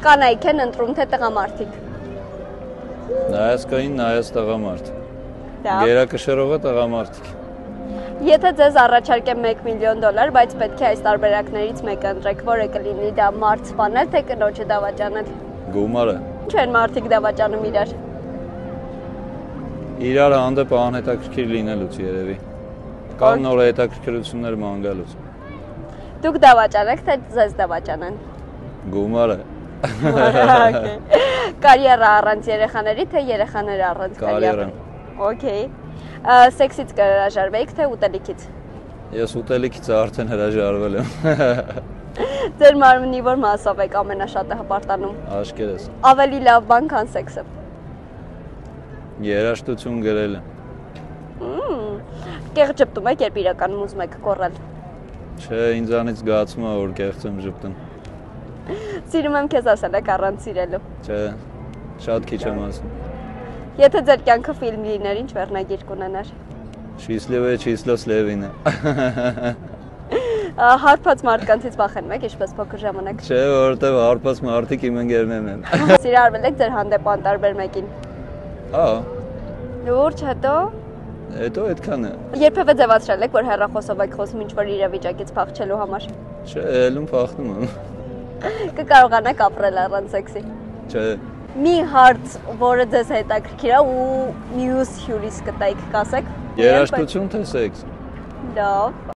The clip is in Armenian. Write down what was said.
Կանայք են ընտրում թե տղամարդիկ։ Նայած կային, նայած տղամարդ։ Գերակշռողը տղամարդիկ։ Եթե ձեզ առաջարկեմ $1 միլիոն, բայց պետք է այս տարբերակներից մեկը ընտրեք, որը կլինի դա մարդ սպանել, թե կնոջը դավաճանել։ Գումարը։ Ինչու են մարդիկ դավաճանում իրար։ Իրար հանդեպ անհետաքրքիր լինելուց երևի։ Կամ նոր հետաքրքրություններ ման գալուց։ Դուք դավաճանեք, թե ձեզ դավաճանեն։ Գումարը։ Կարիերա առանց երեխաների, թե երեխաներ առանց կարիերան։ Okay։ Սեքսից կհրաժարվեիք, թե ուտելիքից։ Ես ուտելիքից արդեն հրաժարվել եմ։ Ձեր մարմնի որ մասով եք ամենաշատը հպարտանում։ Աշկերտես։ Ավելի լավ բան, քան սեքսը։ Երաժշտություն գրելը։ Կեղծ ճպտում եք, երբ իրականում ուզում եք կոռալ։ Չէ, ինձանից զգացում է, որ կեղծ եմ ճպտում։ Սիրում եմ քեզ ասել եք առանց սիրելու։ Չէ, շատ քիչ եմ ասում։ Եթե ձեր կյանքը ֆիլմ լիներ, ինչ վերնագիր կունենար։ Счастливое число Слевина։ Հարբած մարդկանցից վախենում եք, ինչպես փոքր ժամանակ։ Չէ, որովհետև հարբած մարդիկ իմ ընկերներն են։ Սիրարվել եք ձեր հանդեպ անտարբեր մեկին։ Հա։ Լուրջ հետո։ Հետո այդքան է։ Երբևէ ձևացրել եք, որ հեռախոսով եք խոսում ինչ-որ իրավիճակից փախչելու համար։ Չէ, ելում փախնում եմ։ Կկարողանաք ապրել առանց սեքսի։ Չէ։ Մի հարց, որը ձեզ հետաքրքիր է ու մյուս հյուրիս կտայիք կասեք։ Երաժշտություն թե սեքս։ Լավ։